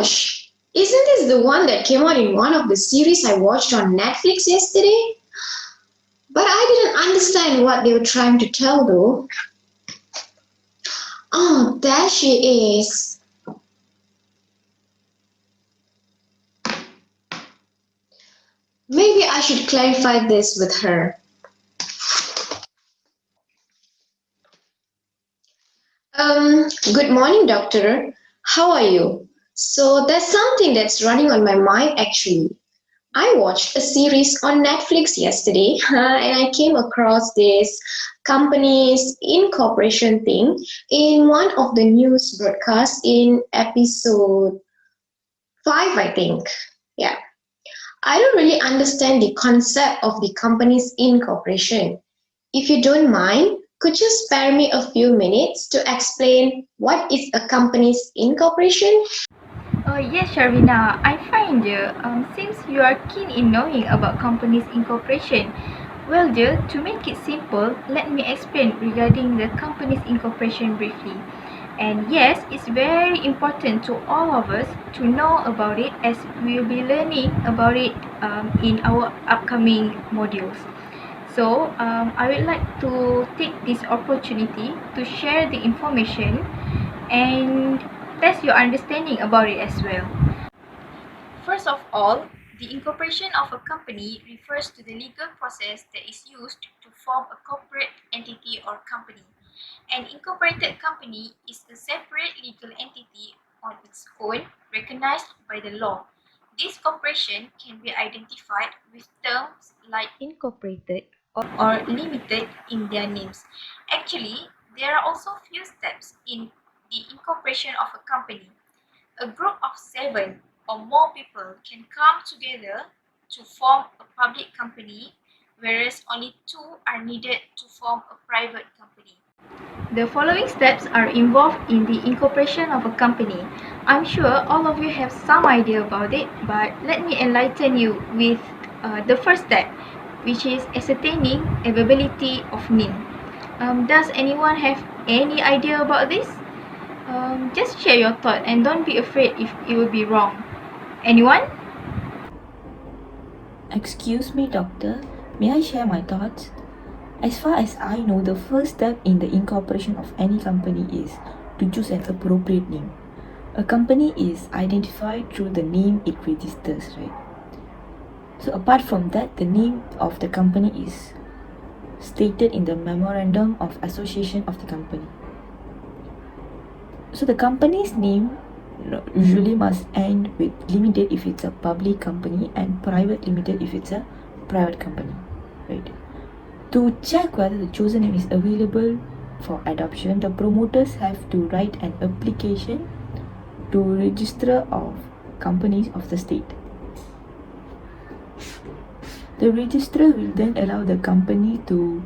gosh, isn't this the one that came out in one of the series I watched on Netflix yesterday? But I didn't understand what they were trying to tell though. Oh, there she is. Maybe I should clarify this with her. Good morning, doctor. How are you? So, there's something that's running on my mind actually. I watched a series on Netflix yesterday and I came across this company's incorporation thing in one of the news broadcasts in episode 5, I think. Yeah. I don't really understand the concept of the company's incorporation. If you don't mind, could you spare me a few minutes to explain what is a company's incorporation? Yes, Sharvina, I find you. Since you are keen in knowing about companies incorporation, well, dear, to make it simple, let me explain regarding the company's incorporation briefly. And yes, it's very important to all of us to know about it as we'll be learning about it in our upcoming modules. So, I would like to take this opportunity to share the information and test your understanding about it as well. First of all, the incorporation of a company refers to the legal process that is used to form a corporate entity or company. An incorporated company is a separate legal entity on its own, recognized by the law. This corporation can be identified with terms like incorporated or limited in their names. Actually, there are also few steps in the incorporation of a company. A group of 7 or more people can come together to form a public company, whereas only 2 are needed to form a private company. The following steps are involved in the incorporation of a company. I'm sure all of you have some idea about it, but let me enlighten you with the first step, which is ascertaining availability of name. Does anyone have any idea about this? Just share your thought and don't be afraid if it will be wrong. Anyone? Excuse me, doctor. May I share my thoughts? As far as I know, the first step in the incorporation of any company is to choose an appropriate name. A company is identified through the name it registers, right? So, apart from that, the name of the company is stated in the memorandum of association of the company. So, the company's name usually must end with limited if it's a public company and private limited if it's a private company, right? To check whether the chosen name is available for adoption, the promoters have to write an application to Registrar of Companies of the state. The registrar will then allow the company to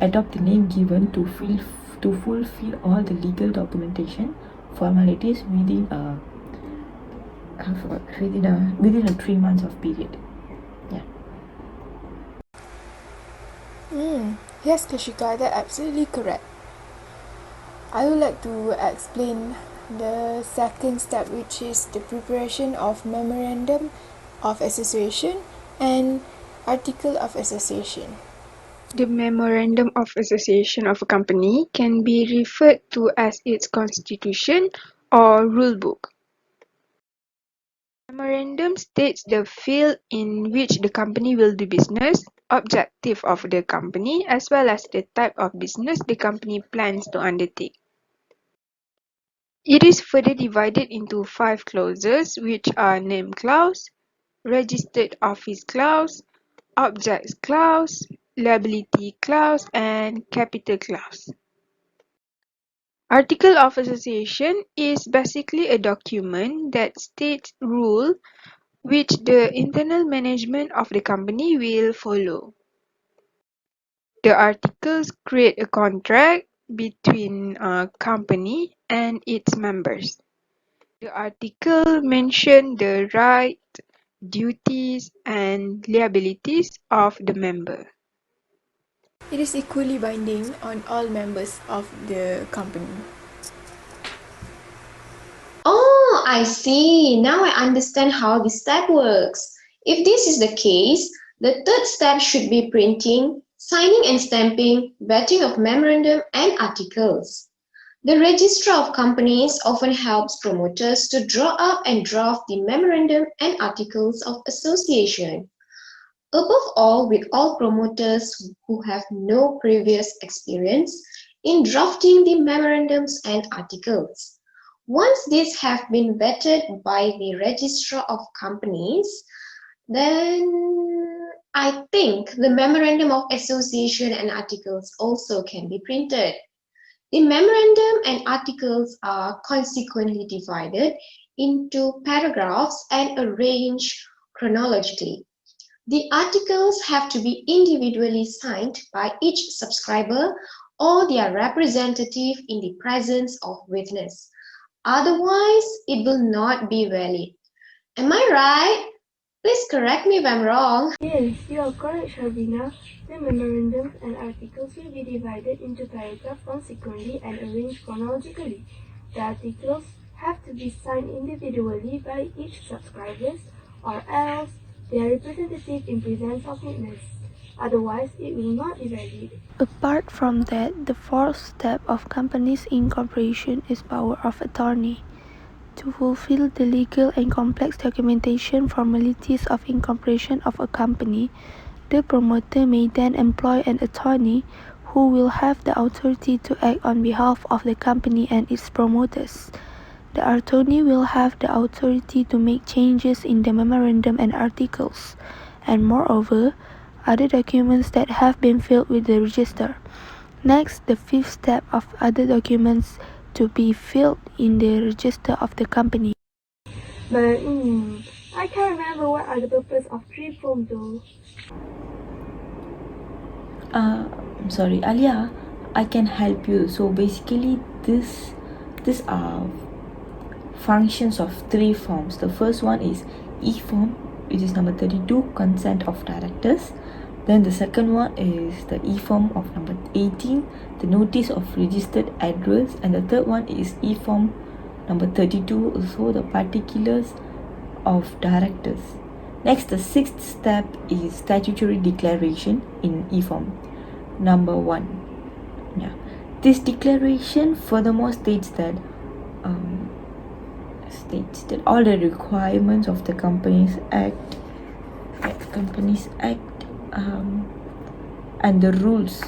adopt the name given to fulfill all the legal documentation formalities within a 3 months of period. Yeah. Yes, Kashika, that's absolutely correct. I would like to explain the second step, which is the preparation of memorandum of association and article of association. The Memorandum of Association of a company can be referred to as its constitution or rulebook. Memorandum states the field in which the company will do business, objective of the company, as well as the type of business the company plans to undertake. It is further divided into 5 clauses, which are name clause, registered office clause, objects clause, liability clause, and capital clause. Article of Association is basically a document that states rules which the internal management of the company will follow. The articles create a contract between a company and its members. The article mentions the rights, duties, and liabilities of the member. It is equally binding on all members of the company. Oh, I see. Now I understand how this step works. If this is the case, the third step should be printing, signing and stamping, vetting of memorandum and articles. The Registrar of Companies often helps promoters to draw up and draft the memorandum and articles of association. Above all, with all promoters who have no previous experience in drafting the memorandums and articles. Once these have been vetted by the Registrar of Companies, then I think the memorandum of association and articles also can be printed. The memorandum and articles are consequently divided into paragraphs and arranged chronologically. The articles have to be individually signed by each subscriber or their representative in the presence of witness. Otherwise, it will not be valid. Am I right? Please correct me if I'm wrong. Yes, you are correct, Sharvina. The memorandums and articles will be divided into paragraphs consequently and arranged chronologically. The articles have to be signed individually by each subscriber or else their representative in presence of witness. Otherwise, it will not be valid. Apart from that, the fourth step of company's incorporation is power of attorney. To fulfill the legal and complex documentation formalities of incorporation of a company, the promoter may then employ an attorney who will have the authority to act on behalf of the company and its promoters. The attorney will have the authority to make changes in the memorandum and articles, and moreover, other documents that have been filed with the register. Next, the fifth step of other documents to be filed in the register of the company. But I can't remember what are the purpose of tree form though. I'm sorry, Alia, I can help you. So basically, these are functions of three forms. The first one is E-form, which is number 32, consent of directors. Then the second one is the E-form of number 18, the notice of registered address. And the third one is E-form number 32, also the particulars of directors. Next, the sixth step is statutory declaration in E-form number 1. Yeah, this declaration furthermore states that all the requirements of the Companies Act, and the rules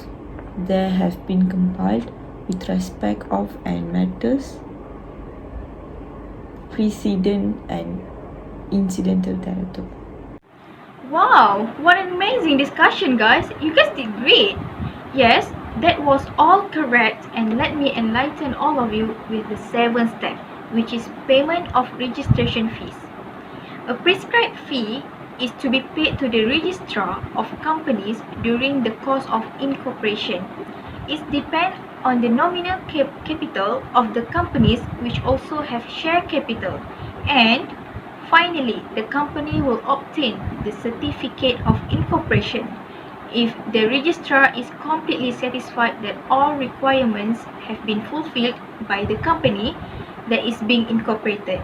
there have been compiled with respect of and matters precedent and incidental thereto. Wow, what an amazing discussion, guys. You guys did great. Yes, that was all correct, and let me enlighten all of you with the seventh step, which is payment of registration fees. A prescribed fee is to be paid to the registrar of companies during the course of incorporation. It depends on the nominal capital of the companies, which also have share capital, and finally, the company will obtain the certificate of incorporation if the registrar is completely satisfied that all requirements have been fulfilled by the company that is being incorporated.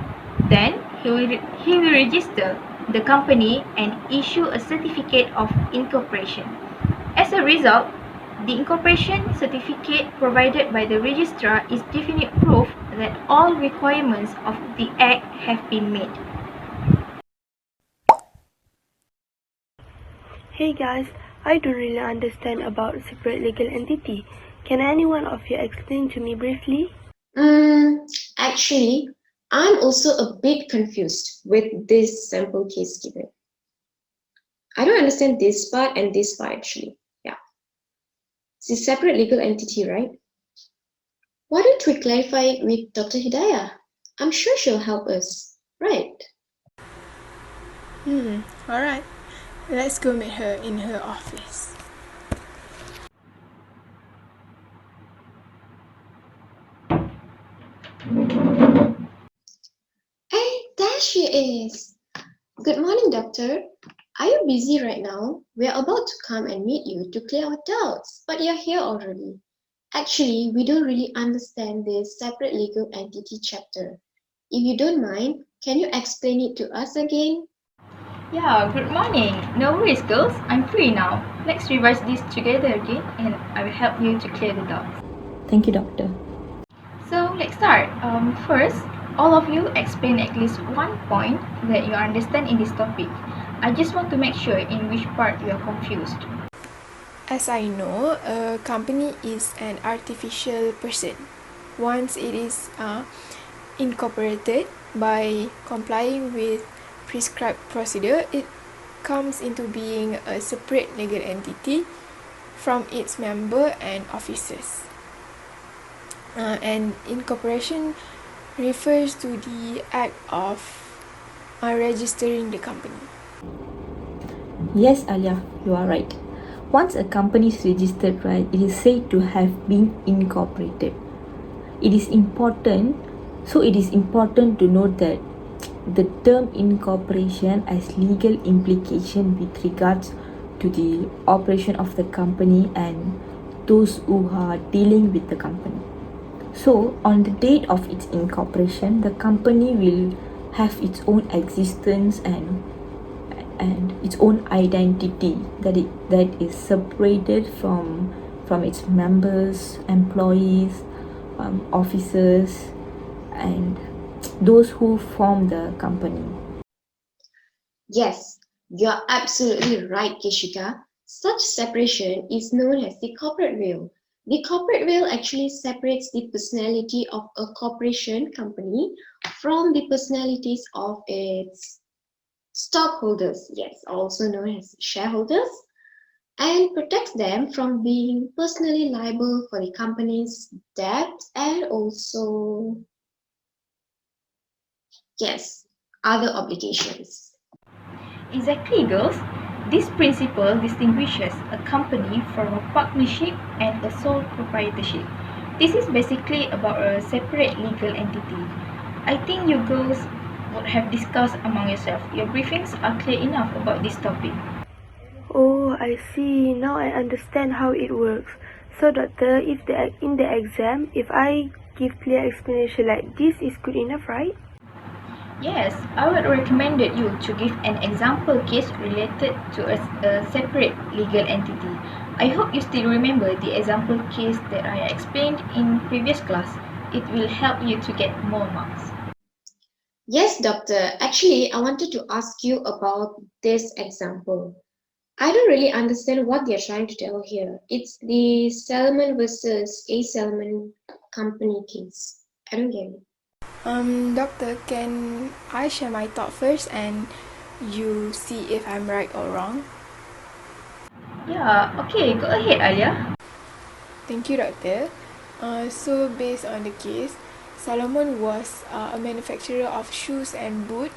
Then he will register the company and issue a certificate of incorporation. As a result, the incorporation certificate provided by the registrar is definite proof that all requirements of the Act have been met. Hey guys, I don't really understand about separate legal entity. Can any one of you explain to me briefly? Actually, I'm also a bit confused with this sample case given. I don't understand this part and this part actually. Yeah. It's a separate legal entity, right? Why don't we clarify it with Dr. Hidayah? I'm sure she'll help us, right? Alright. Let's go meet her in her office. Hey, there she is. Good morning, doctor. Are you busy right now? We're about to come and meet you to clear our doubts, but you're here already. Actually, we don't really understand this separate legal entity chapter. If you don't mind, can you explain it to us again? Yeah, good morning. No worries, girls. I'm free now. Let's revise this together again and I will help you to clear the doubts. Thank you, doctor. So let's start. First, all of you explain at least one point that you understand in this topic. I just want to make sure in which part you are confused. As I know, a company is an artificial person. Once it is incorporated by complying with prescribed procedure, it comes into being a separate legal entity from its member and officers. And incorporation refers to the act of registering the company. Yes, Alia, you are right. Once a company is registered, right, it is said to have been incorporated. It is important to note that the term incorporation has legal implication with regards to the operation of the company and those who are dealing with the company. So, on the date of its incorporation, the company will have its own existence and its own identity that is separated from its members, employees, officers, and those who form the company. Yes, you're absolutely right, Kishika. Such separation is known as the corporate veil. The corporate veil actually separates the personality of a corporation company from the personalities of its stockholders, yes, also known as shareholders, and protects them from being personally liable for the company's debt and also, yes, other obligations. Exactly, girls. This principle distinguishes a company from a partnership and a sole proprietorship. This is basically about a separate legal entity. I think you girls would have discussed among yourself. Your briefings are clear enough about this topic. Oh, I see. Now I understand how it works. So, doctor, if in the exam, if I give clear explanation like this is good enough, right? Yes, I would recommend you to give an example case related to a separate legal entity. I hope you still remember the example case that I explained in previous class. It will help you to get more marks. Yes, doctor. Actually, I wanted to ask you about this example. I don't really understand what they're trying to tell here. It's the Salmon versus A Salmon company case. I don't get it. Doctor, can I share my thought first and you see if I'm right or wrong? Yeah, okay, go ahead, Alia. Thank you, Doctor. So, based on the case, Solomon was a manufacturer of shoes and boots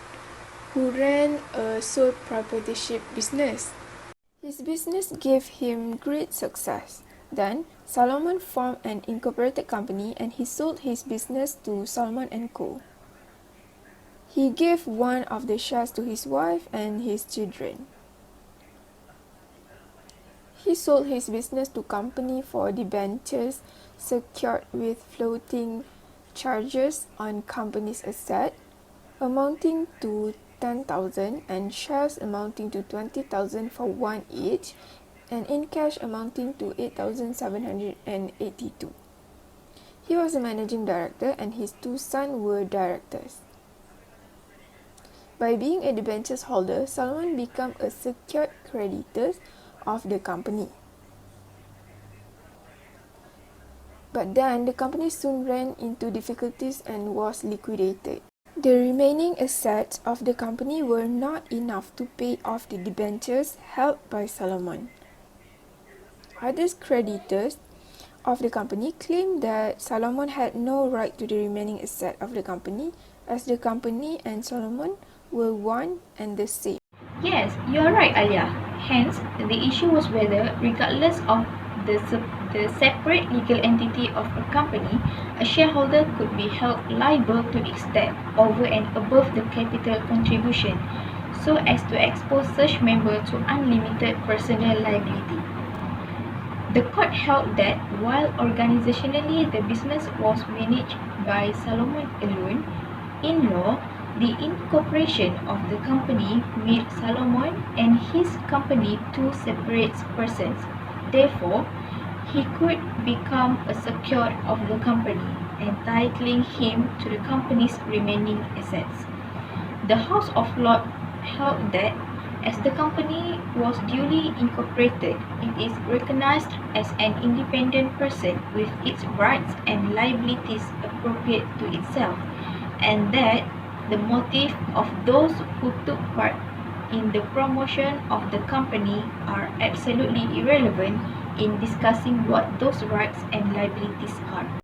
who ran a sole proprietorship business. His business gave him great success. Then, Solomon formed an incorporated company and he sold his business to Solomon and Co. He gave one of the shares to his wife and his children. He sold his business to company for debentures secured with floating charges on company's asset amounting to 10,000 and shares amounting to 20,000 for one each and in cash amounting to 8,782. He was a managing director and his two sons were directors. By being a debentures holder, Solomon became a secured creditor of the company. But then the company soon ran into difficulties and was liquidated. The remaining assets of the company were not enough to pay off the debentures held by Solomon. Other creditors of the company claimed that Solomon had no right to the remaining asset of the company as the company and Solomon were one and the same. Yes, you are right, Alia. Hence, the issue was whether, regardless of the separate legal entity of a company, a shareholder could be held liable to its debt over and above the capital contribution, so as to expose such member to unlimited personal liability. The court held that while organizationally the business was managed by Solomon alone, In law, the incorporation of the company made Solomon and his company two separate persons. Therefore, he could become a secured of the company, entitling him to the company's remaining assets. The House of Lords held that, as the company was duly incorporated, it is recognized as an independent person with its rights and liabilities appropriate to itself, and that the motive of those who took part in the promotion of the company are absolutely irrelevant in discussing what those rights and liabilities are.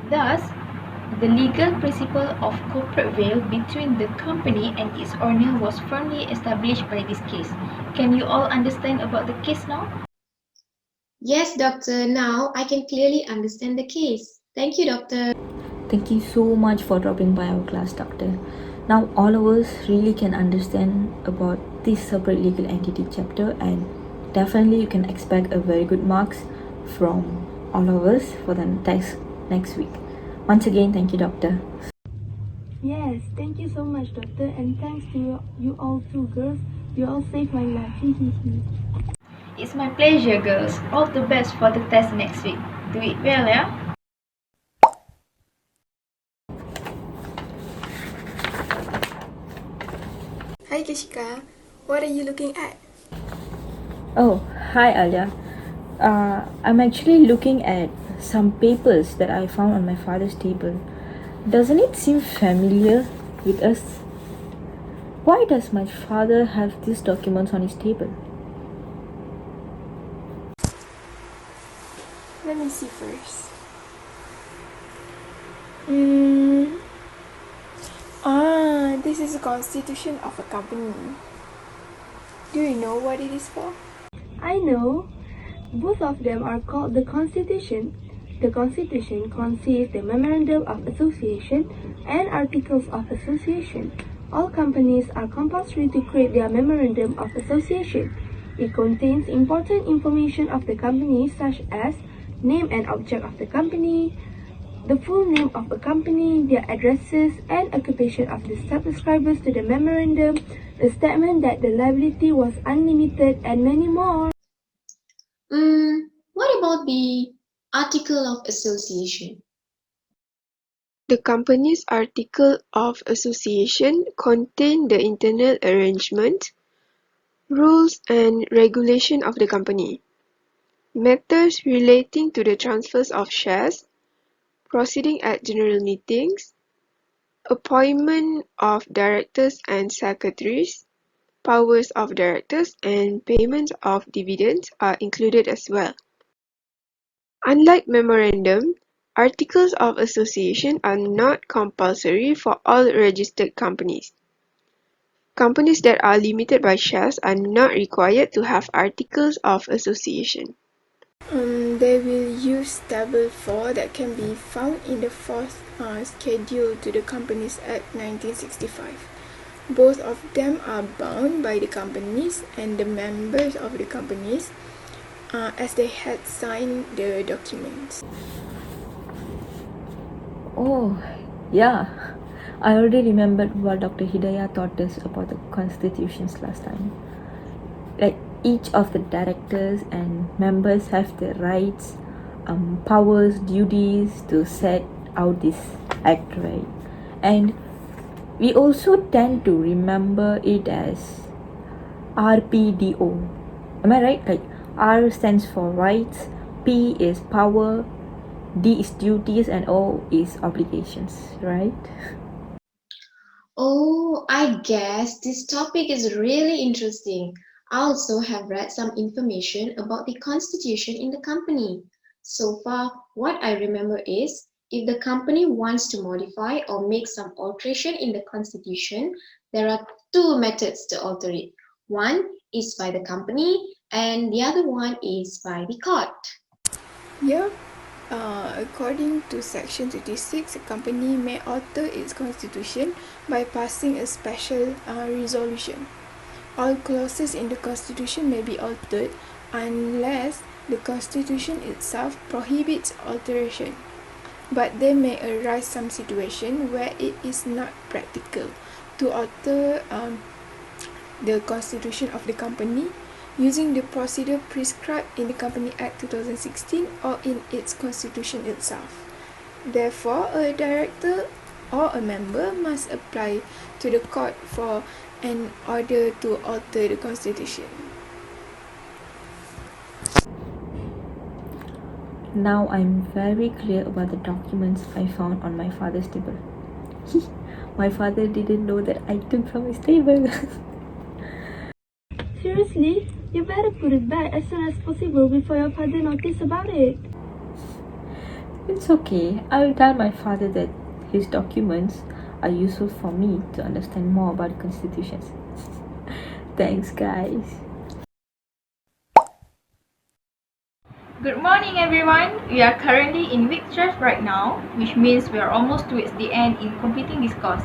Thus, the legal principle of corporate veil between the company and its owner was firmly established by this case. Can you all understand about the case now? Yes, doctor, now I can clearly understand the case. Thank you, doctor. Thank you so much for dropping by our class, doctor. Now all of us really can understand about this separate legal entity chapter, and definitely you can expect a very good marks from all of us for the test next week. Once again, thank you, doctor. Yes, thank you so much, doctor, and thanks to you all too, girls. You all saved my life. It's my pleasure, girls. All the best for the test next week. Do it well, yeah? Hi Kishika, what are you looking at? Oh, hi Alia. I'm actually looking at some papers that I found on my father's table. Doesn't it seem familiar with us? Why does my father have these documents on his table? Let me see first. Hmm. This is the constitution of a company. Do you know what it is for? I know. Both of them are called the Constitution. The Constitution contains the Memorandum of Association and Articles of Association. All companies are compulsory to create their Memorandum of Association. It contains important information of the company such as name and object of the company, the full name of a company, their addresses and occupation of the subscribers to the memorandum, the statement that the liability was unlimited, and many more. What about the Article of Association? The company's article of association contain the internal arrangement, rules and regulation of the company, matters relating to the transfers of shares, proceeding at general meetings, appointment of directors and secretaries, powers of directors and payment of dividends are included as well. Unlike memorandum, articles of association are not compulsory for all registered companies. Companies that are limited by shares are not required to have articles of association. They will use Table 4 that can be found in the fourth schedule to the Companies Act 1965. Both of them are bound by the companies and the members of the companies as they had signed the documents. Oh, yeah. I already remembered what Dr. Hidayah taught us about the constitutions last time. Like each of the directors and members have the rights, powers, duties to set out this act, right? And we also tend to remember it as RPDO. Am I right? Like R stands for rights, P is power, D is duties, and O is obligations, right? Oh, I guess this topic is really interesting. I also have read some information about the constitution in the company. So far, what I remember is if the company wants to modify or make some alteration in the constitution, there are two methods to alter it. One is by the company, and the other one is by the court. Yeah, according to Section 26, a company may alter its constitution by passing a special resolution. All clauses in the constitution may be altered unless the constitution itself prohibits alteration. but there may arise some situation where it is not practical to alter the constitution of the company using the procedure prescribed in the Company Act 2016 or in its constitution itself. Therefore, a director or a member must apply to the court for an order to alter the constitution. Now I'm very clear about the documents I found on my father's table. My father didn't know that I took from his table. Seriously, you better put it back as soon as possible before your father notices about it. It's okay. I will tell my father that his documents are useful for me to understand more about the constitutions. Thanks, guys. Good morning, everyone. We are currently in week 12 right now, which means we are almost towards the end in completing this course.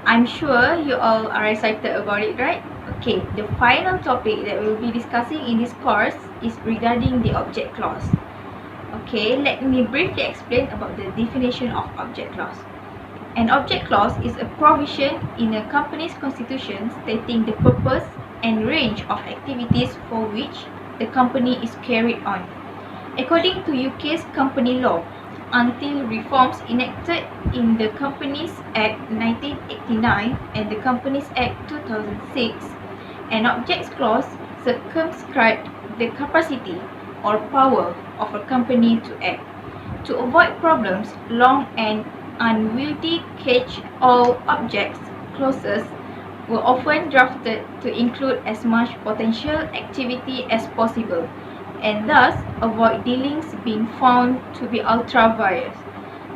I'm sure you all are excited about it, right? Okay, the final topic that we'll be discussing in this course is regarding the object clause. Okay, let me briefly explain about the definition of object clause. An object clause is a provision in a company's constitution stating the purpose and range of activities for which the company is carried on. According to UK's company law, until reforms enacted in the Companies Act 1989 and the Companies Act 2006, an object clause circumscribed the capacity or power of a company to act. To avoid problems, long and unwieldy catch-all object clauses were often drafted to include as much potential activity as possible, and thus avoid dealings being found to be ultra-vires.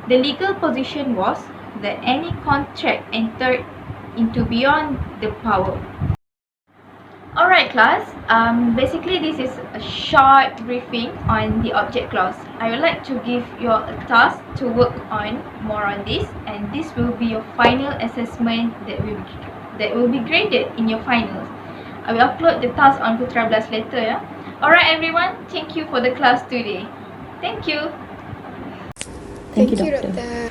The legal position was that any contract entered into beyond the power. Alright class, basically this is a short briefing on the object clause. I would like to give you a task to work on more on this, and this will be your final assessment that will be graded in your finals. I will upload the task on Putra Blast later. Yeah? Alright everyone, thank you for the class today. Thank you. Thank you, Thank you, Doctor. Doctor.